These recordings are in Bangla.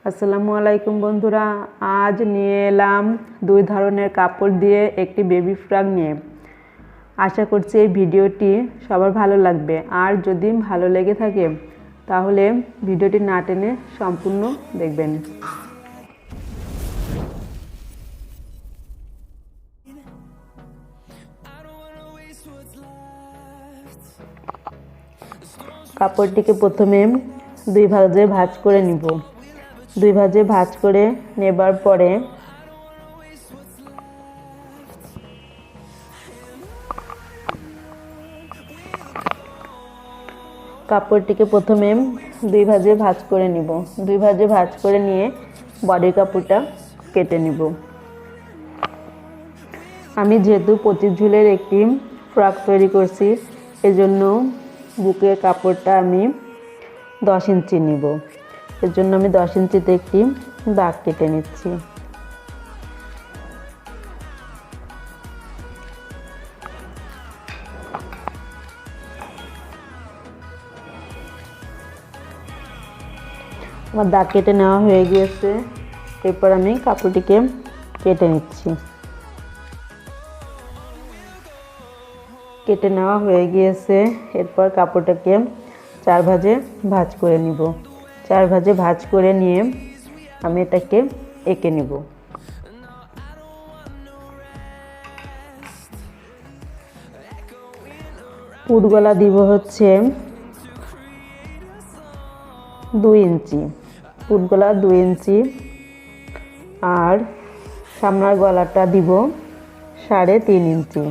আসসালামু আলাইকুম বন্ধুরা, আজ নিয়ে এলাম দুই ধরনের কাপড় দিয়ে একটি বেবি ফ্রক নিয়ে। আশা করছি এই ভিডিওটি সবার ভালো লাগবে। আর যদি ভালো লেগে থাকে তাহলে ভিডিওটি না টেনে সম্পূর্ণ দেখবেন। কাপড়টিকে প্রথমে দুই ভাঁজে ভাঁজ করে নিব। দুই ভাঁজে ভাঁজ করে নেবার পরে কাপড়টিকে প্রথমে দুই ভাঁজে ভাঁজ করে নিব। দুই ভাঁজে ভাঁজ করে নিয়ে বডি কাপড়টা কেটে নিব। আমি যেহেতু 25 ঝুলের একটি ফ্রক তৈরি করছি, এজন্য বুকের কাপড়টা আমি 10 ইঞ্চি নিব। এর জন্য আমি 10 ইঞ্চিতে একটি দাগ কেটে নিচ্ছি। আমার দাগ কেটে নেওয়া হয়ে গিয়েছে। এরপর আমি কাপড়টিকে কেটে নিচ্ছি। কেটে নেওয়া হয়ে গিয়েছে। এরপর কাপড়টাকে 4 ভাঁজে ভাঁজ করে নিব। 4 ভাঁজে ভাঁজ করে নিয়ে আমি এটাকে এঁকে নিব। পুট গলা দিব হচ্ছে 2 ইঞ্চি। পুট গলা 2 ইঞ্চি। আর সামনের গলাটা দিব 3.5 ইঞ্চি।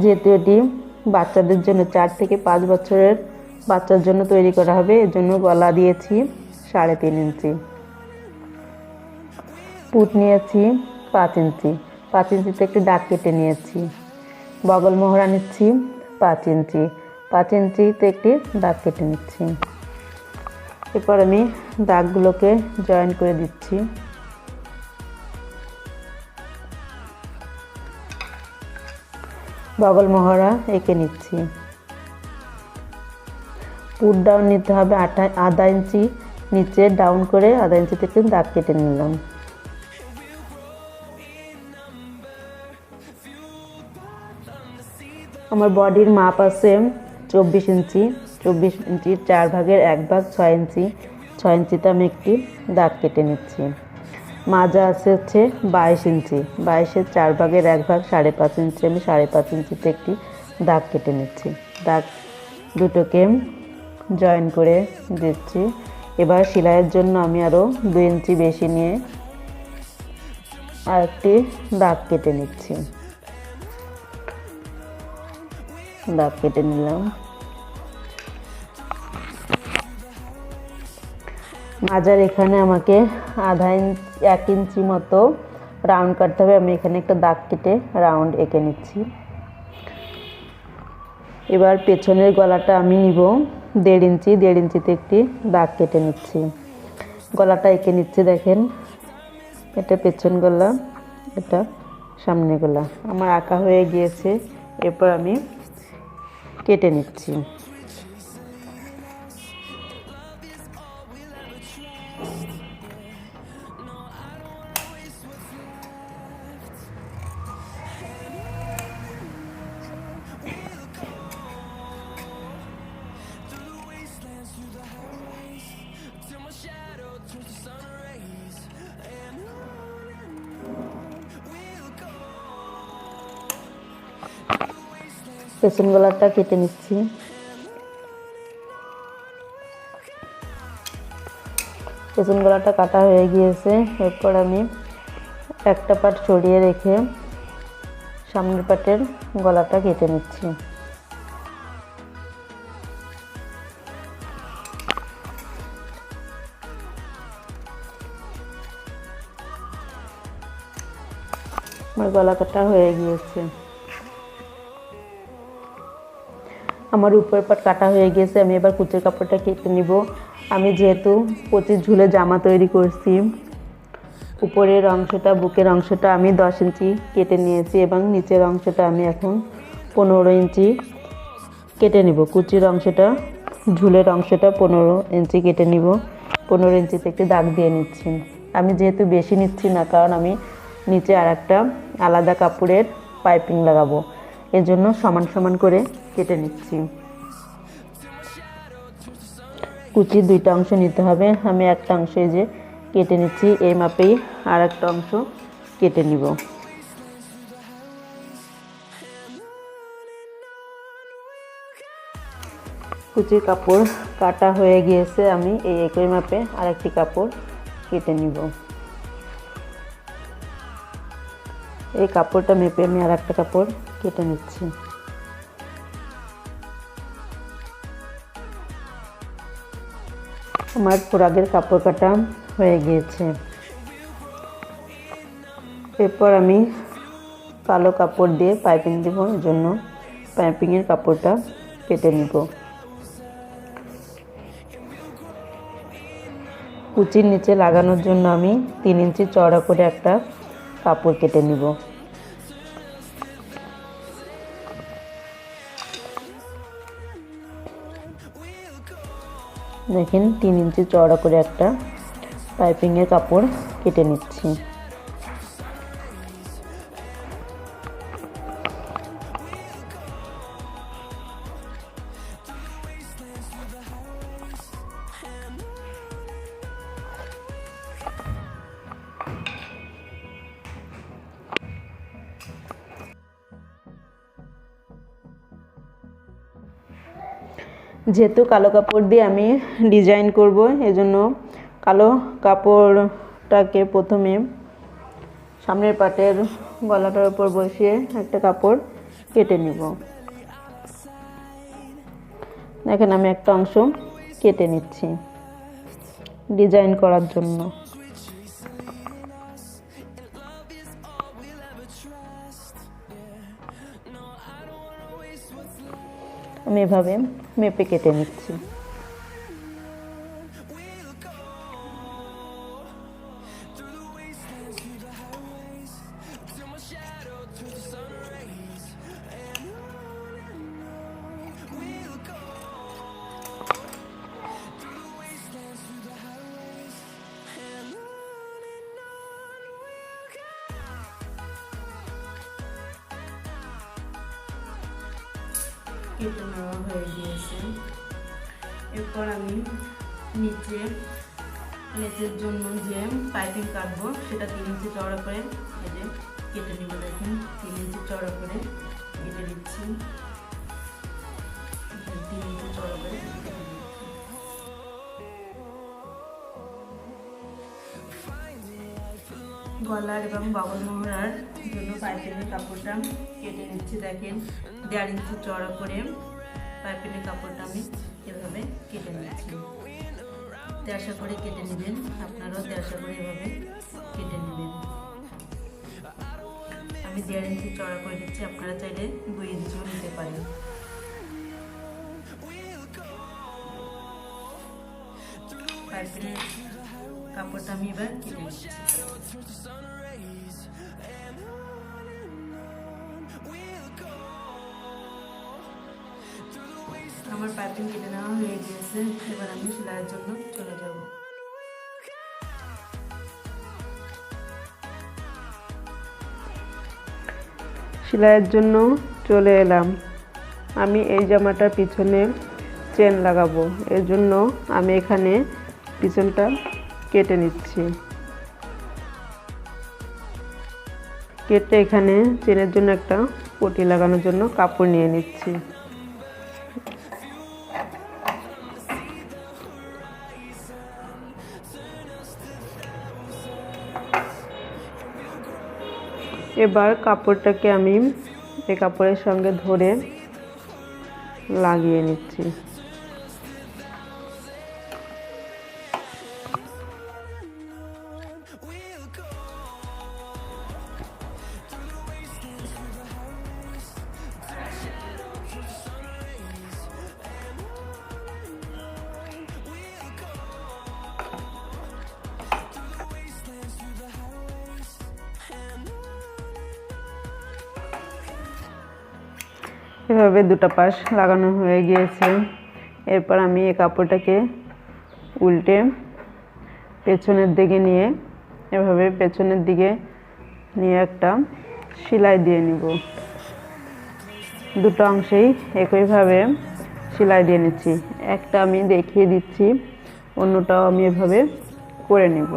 যেহেতু এটি বাচ্চাদের জন্য 4 থেকে 5 বছরের বাচ্চার জন্য তৈরি করা হবে, এর জন্য গলা দিয়েছি 3.5 ইঞ্চি। পুট নিয়েছি 5 ইঞ্চি। 5 ইঞ্চিতে একটি দাগ কেটে নিয়েছি। বগল মোহরা নিচ্ছি 5 ইঞ্চি। 5 ইঞ্চিতে একটি দাগ কেটে নিচ্ছি। এরপর আমি দাগগুলোকে জয়েন করে দিচ্ছি। বগল মোহরা এঁকে নিচ্ছি। পুট ডাউন নিতে হবে আধা ইঞ্চি, নিচে ডাউন করে আধা ইঞ্চি থেকে দাগ কেটে নিলাম। আমার বডির মাপ আছে 24 ইঞ্চি। 24 ইঞ্চির 4 ভাগের 1 ভাগ 6 ইঞ্চি। 6 ইঞ্চিতে আমি একটি দাগ কেটে নিচ্ছি। মাজা আছে হচ্ছে 22 ইঞ্চি। 22-এর 4 ভাগের 1 ভাগ 5.5 ইঞ্চি। আমি 5.5 ইঞ্চিতে একটি দাগ কেটে নিচ্ছি। দাগ দুটোকে জয়েন করে দিচ্ছি। এবার সেলাইয়ের জন্য আমি আরও 2 ইঞ্চি বেশি নিয়ে আরেকটি দাগ কেটে নিচ্ছি। দাগ কেটে নিলাম। মাজার এখানে আমাকে 1 ইঞ্চি মতো রাউন্ড কাটতে হবে। আমি এখানে একটা দাগ কেটে রাউন্ড এঁকে নিচ্ছি। এবার পেছনের গলাটা আমি নিব 1.5 ইঞ্চি। 1.5 ইঞ্চিতে একটি দাগ কেটে নিচ্ছি। গলাটা এঁকে নিচ্ছি। দেখেন, এটা পেছন গলা, এটা সামনে গলা আমার আঁকা হয়ে গিয়েছে। এরপর আমি কেটে নিচ্ছি। পেছন গলাটা কেটে নিচ্ছি। পেছন গলাটা কাটা হয়ে গিয়েছে। এরপর আমি একটা পাট সরিয়ে রেখে সামনের পাটের গলাটা কেটে নিচ্ছি। আমার গলা কাটা হয়ে গিয়েছে। আমার উপরের পাট কাটা হয়ে গেছে। আমি এবার কুচির কাপড়টা কেটে নিব। আমি যেহেতু 25 ঝুলে জামা তৈরি করছি, উপরের অংশটা, বুকের অংশটা আমি 10 ইঞ্চি কেটে নিয়েছি এবং নিচের অংশটা আমি এখন 15 ইঞ্চি কেটে নিব। কুচির অংশটা, ঝুলের অংশটা 15 ইঞ্চি কেটে নিব। 15 ইঞ্চিতে একটি দাগ দিয়ে নিচ্ছি। আমি যেহেতু বেশি নিচ্ছি না, কারণ আমি নিচে আর একটা আলাদা কাপড়ের পাইপিং লাগাবো, এজন্য সমান সমান করে কেটে নিচ্ছি। কুচির 2টা অংশ নিতে হবে। আমি একটা অংশ এই যে কেটে নিচ্ছি, এই মাপেই আর একটা অংশ কেটে নিব। কুচির কাপড় কাটা হয়ে গিয়েছে, আমি এই একই মাপে আরেকটি কাপড় কেটে নিব। এই কাপড়টা মেপে আমি আর একটা কাপড় কেটে নিচ্ছি। আমার পোরাগের কাপড় কাটা হয়ে গিয়েছে। এরপর আমি কালো কাপড় দিয়ে পাইপিং দেব, এর জন্য পাইপিংয়ের কাপড়টা কেটে নিব। কুচির নিচে লাগানোর জন্য আমি 3 ইঞ্চি চওড়া করে একটা কাপড় কেটে নিব। দেখেন 3 ইঞ্চি চওড়া করে একটা পাইপিংয়ের কাপড় কেটে নিচ্ছি। যেহেতু কালো কাপড় দিয়ে আমি ডিজাইন করব, এজন্য কালো কাপড়টাকে প্রথমে সামনের পাটের গলাটার উপর বসিয়ে একটা কাপড় কেটে নিব। দেখেন আমি একটা অংশ কেটে নিচ্ছি ডিজাইন করার জন্য। আমি এভাবে মেপে কেটে নিচ্ছি। কেটে নেওয়া হয়ে গিয়েছে। এরপর আমি নিচের জন্য যে পাইপিং কাটবো সেটা 3 ইঞ্চি চওড়া করে এই যে কেটে নিব। দেখুন 3 ইঞ্চি চওড়া করে কেটে দিচ্ছি। 3 ইঞ্চি চওড়া করে কেটে দিচ্ছি। গলার এবং বাবল মোহরার জন্য পাইপিংয়ের কাপড়টা কেটে নিচ্ছি। দেখেন 1.5 ইঞ্চি চওড়া করে পাইপিংয়ের কাপড়টা আমি এভাবে কেটে নিচ্ছি। 1.5 করে কেটে নেবেন, আপনারাও 1.5 করে এভাবে কেটে নেবেন। আমি 1.5 ইঞ্চি চওড়া করে দিচ্ছি, আপনারা চাইলে 2 ইঞ্চিও নিতে পারেন। পাইপিংয়ের কাপড়টা আমি এবার কেটে নিচ্ছি। আমার পাইপিং কেটে নেওয়া হয়ে গিয়েছে। এবার আমি সেলাইয়ের জন্য চলে যাব। সেলাইয়ের জন্য চলে এলাম। আমি এই জামাটার পিছনে চেন লাগাবো, এর জন্য আমি এখানে পিছনটা কেটে নিচ্ছি। কেটে এখানে চেনের জন্য একটা পটি লাগানোর জন্য কাপড় নিয়ে নিচ্ছি। এবার কাপড়টাকে আমি এই কাপড়ের সঙ্গে ধরে লাগিয়ে নিচ্ছি। এভাবে 2টা পাশ লাগানো হয়ে গিয়েছে। এরপর আমি এই কাপড়টাকে উল্টে পেছনের দিকে নিয়ে এভাবে পেছনের দিকে নিয়ে একটা সেলাই দিয়ে নিব। দুটো অংশেই একইভাবে সেলাই দিয়ে নিচ্ছি। একটা আমি দেখিয়ে দিচ্ছি, অন্যটাও আমি এভাবে করে নিব।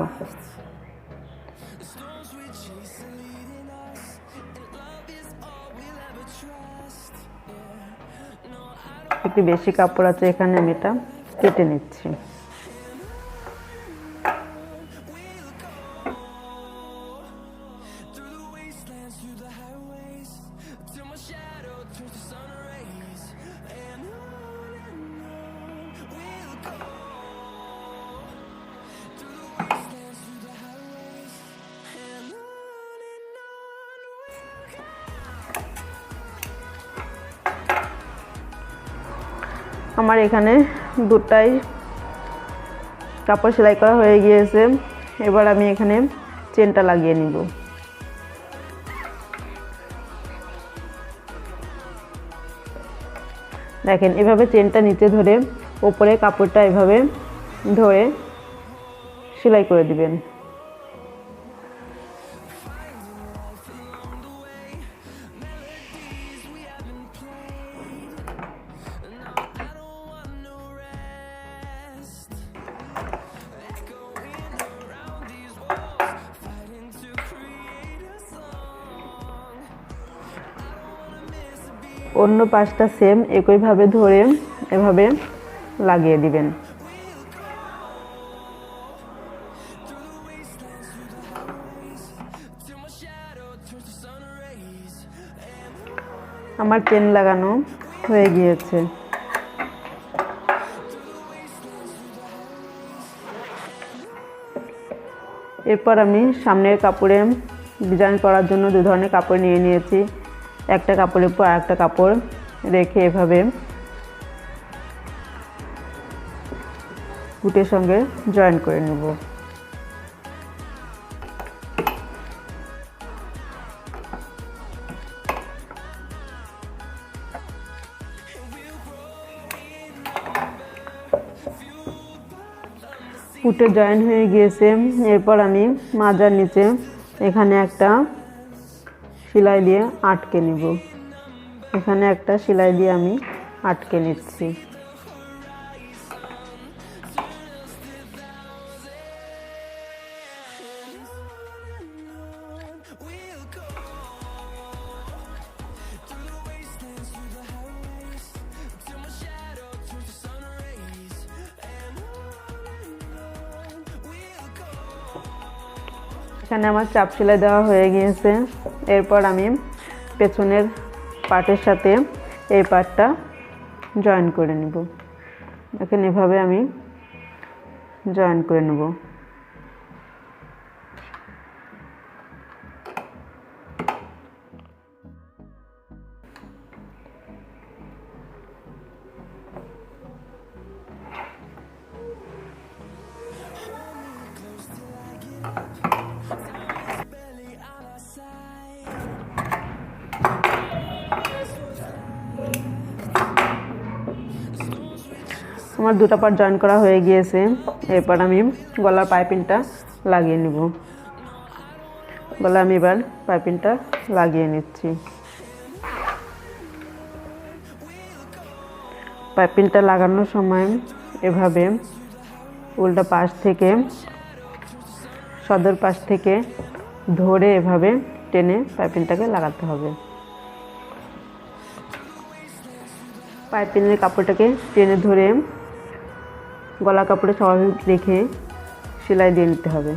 একটু বেশি কাপড় আছে, এখানে আমি এটা কেটে নিচ্ছি। আমার এখানে দুটাই কাপড় সেলাই করা হয়ে গিয়েছে। এবার আমি এখানে চেনটা লাগিয়ে নিব। দেখেন, এভাবে চেনটা নিচে ধরে উপরে কাপড়টা এভাবে ধরে সেলাই করে দিবেন। অন্য পাশটা সেম একইভাবে ধরে এভাবে লাগিয়ে দিবেন। আমার চেন লাগানো হয়ে গিয়েছে। এরপর আমি সামনের কাপড়ে ডিজাইন করার জন্য দু ধরনের কাপড় নিয়ে নিয়েছি। একটা কাপড়ের উপর আরেকটা কাপড় রেখে এভাবে বুটের সঙ্গে জয়েন করে নেব। বুটে জয়েন হয়ে গিয়েছে। এরপর আমি মাজার নিচে এখানে একটা সেলাই দিয়ে আটকে নিব। এখানে একটা সেলাই দিয়ে আমি আটকে নিচ্ছি। এখানে আমার চাপ সেলাই দেওয়া হয়ে গিয়েছে। এরপর আমি পেছনের পার্টের সাথে এই পার্টটা জয়েন করে নেব। দেখেন, এভাবে আমি জয়েন করে নেব। আমার দুটো পার্ট জয়েন করা হয়ে গিয়েছে। এরপর আমি গলার পাইপিংটা লাগিয়ে নিব। গলা আমি এবার পাইপিংটা লাগিয়ে নিচ্ছি। পাইপিংটা লাগানোর সময় এভাবে উল্টা পাশ থেকে সদর পাশ থেকে ধরে এভাবে টেনে পাইপিংটাকে লাগাতে হবে। পাইপিংয়ের কাপড়টাকে টেনে ধরে গলা কাপড়ে স্বাভাবিক রেখে সেলাই দিয়ে নিতে হবে।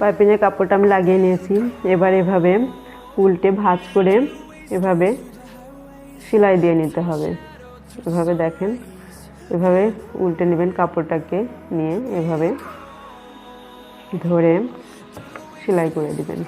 পাইপিংয়ের কাপড়টা আমি লাগিয়ে নিয়েছি। এবার এভাবে উল্টে ভাঁজ করে এভাবে সেলাই দিয়ে নিতে হবে। এভাবে দেখেন, এভাবে উল্টে নেবেন কাপড়টাকে, নিয়ে এভাবে ধরে সেলাই করে দিবেন।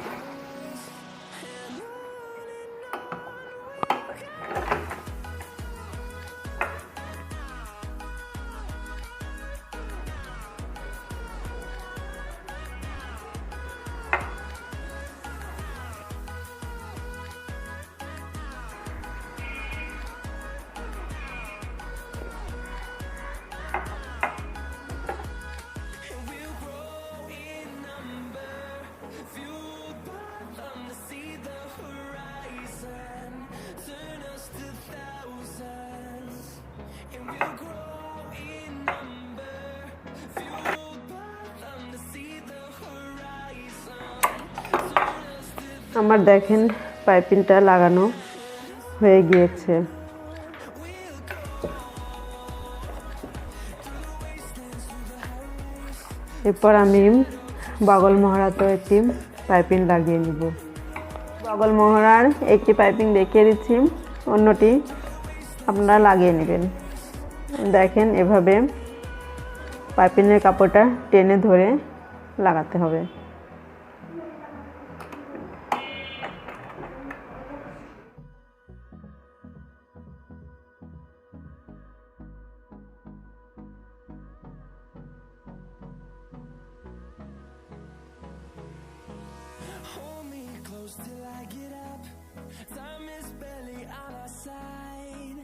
আমার দেখেন পাইপিংটা লাগানো হয়ে গিয়েছে। এরপর আমি বগল মহড়াতেও একটি পাইপিং লাগিয়ে নিব। বগল মহড়ার একটি পাইপিং দেখিয়ে দিচ্ছি, অন্যটি আপনারা লাগিয়ে নেবেন। দেখেন এভাবে পাইপিংয়ের কাপড়টা টেনে ধরে লাগাতে হবে। Till I get up, time is barely on our side.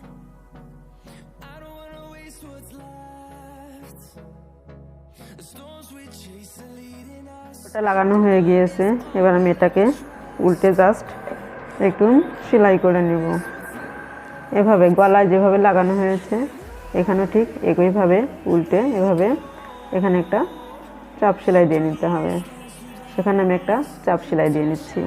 I don't wanna waste what's left. The storms we chase are leading us. এটা লাগানো হয়ে গিয়েছে। এবার আমি এটাকে উল্টে জাস্ট একটু সেলাই করে নেব। এভাবে গলায় যেভাবে লাগানো হয়েছে এখানেও ঠিক একইভাবে উল্টে এভাবে এখানে একটা চাপ সেলাই দিয়ে নিতে হবে। সেখানে আমি একটা চাপ সেলাই দিয়ে নিচ্ছি।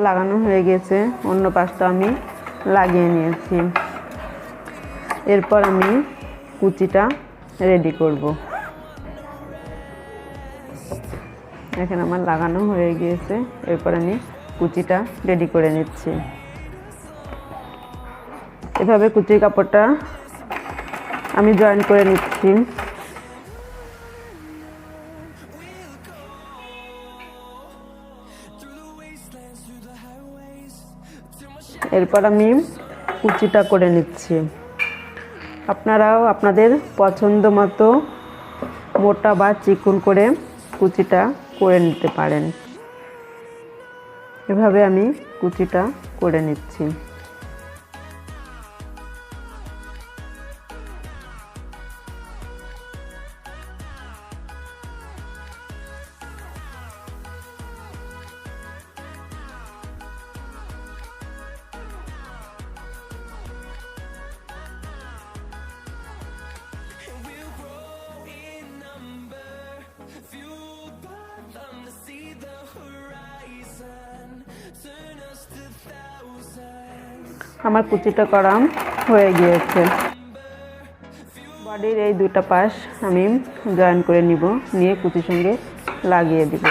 লাগানো হয়ে গেছে, অন্য পাশটা আমি লাগিয়ে নিয়েছি। এরপর আমি কুচিটা রেডি করব। এখানে আমার লাগানো হয়ে গিয়েছে, এরপর আমি কুচিটা রেডি করে নিচ্ছি। এভাবে কুচির কাপড়টা আমি জয়েন করে নিচ্ছি। এরপর আমি কুচিটা করে নিচ্ছি। আপনারাও আপনাদের পছন্দ মতো মোটা বা চিকন করে কুচিটা করে নিতে পারেন। এভাবে আমি কুচিটা করে নিচ্ছি। আমার কুচিটা করা হয়ে গিয়েছে। বডির এই দুটো পাশ আমি জয়েন করে নিব, নিয়ে কুচির সঙ্গে লাগিয়ে দিব।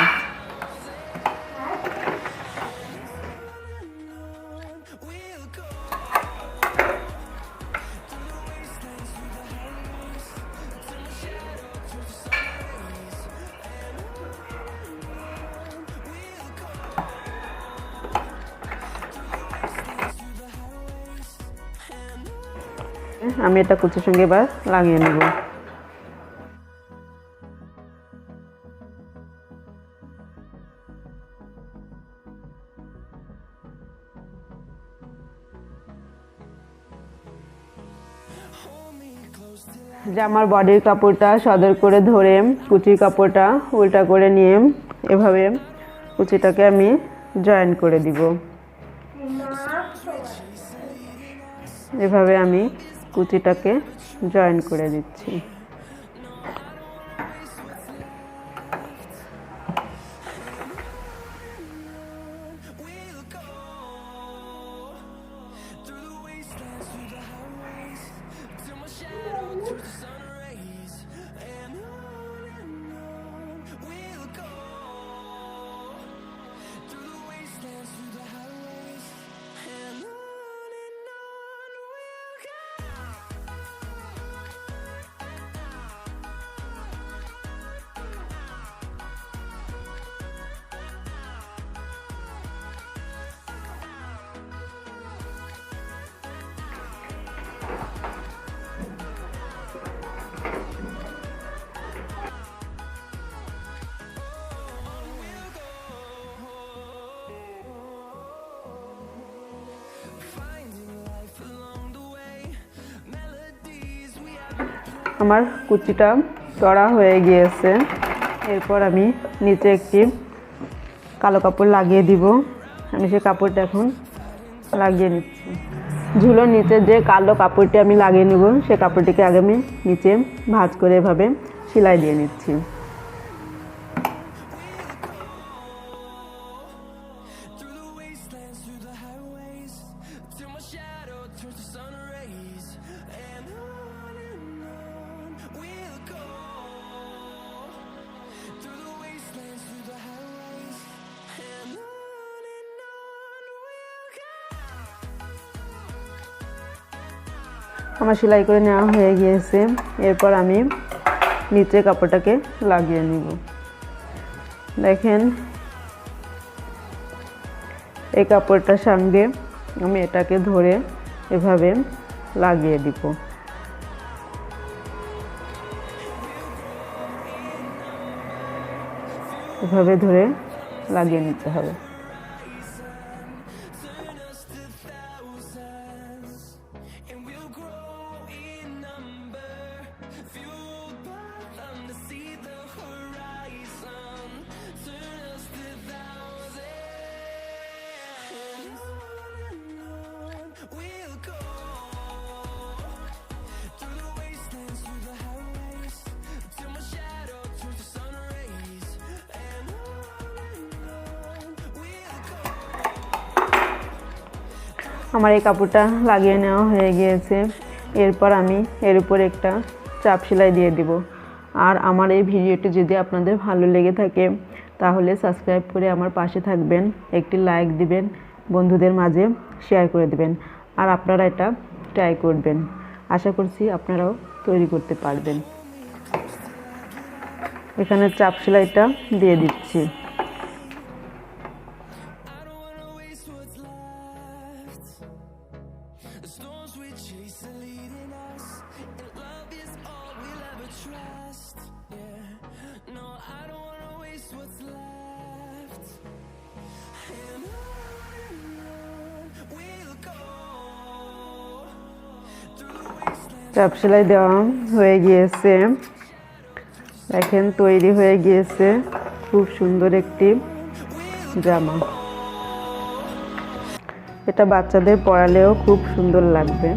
আমি এটা কুচির সঙ্গে এবার লাগিয়ে নেব। জামার বডির কাপড়টা সদর করে ধরে কুচির কাপড়টা উল্টা করে নিয়ে এভাবে কুচিটাকে আমি জয়েন করে দিব। এভাবে আমি কুচিটাকে জয়েন করে দিচ্ছি। আমার কুচিটা করা হয়ে গিয়েছে। এরপর আমি নিচে একটি কালো কাপড় লাগিয়ে দিব। আমি সেই কাপড়টা এখন লাগিয়ে নিচ্ছি। ঝুলোর নিচে যে কালো কাপড়টি আমি লাগিয়ে নেব সেই কাপড়টিকে আগে আমি নিচে ভাঁজ করে এভাবে সেলাই দিয়ে নিচ্ছি। আমার সেলাই করে নেওয়া হয়ে গিয়েছে। এরপর আমি নিচে কাপড়টাকে লাগিয়ে নিব। দেখেন এই কাপড়টার সঙ্গে আমি এটাকে ধরে এভাবে লাগিয়ে দিব। এভাবে ধরে লাগিয়ে নিতে হবে। আমার এই কাপড়টা লাগিয়ে নেওয়া হয়ে গিয়েছে। এরপর আমি এর উপর একটা চাপ সেলাই দিয়ে দিব। আর আমার এই ভিডিওটি যদি আপনাদের ভালো লেগে থাকে তাহলে সাবস্ক্রাইব করে আমার পাশে থাকবেন, একটি লাইক দিবেন, বন্ধুদের মাঝে শেয়ার করে দিবেন। আর আপনারা এটা ট্রাই করবেন। আশা করছি আপনারাও তৈরি করতে পারবেন। এখানে চাপ সেলাইটা দিয়ে দিচ্ছি। চাপ সেলাই দেওয়া হয়ে গিয়েছে। দেখেন তৈরি হয়ে গিয়েছে খুব সুন্দর একটি জামা। এটা বাচ্চাদের পরালেও খুব সুন্দর লাগবে।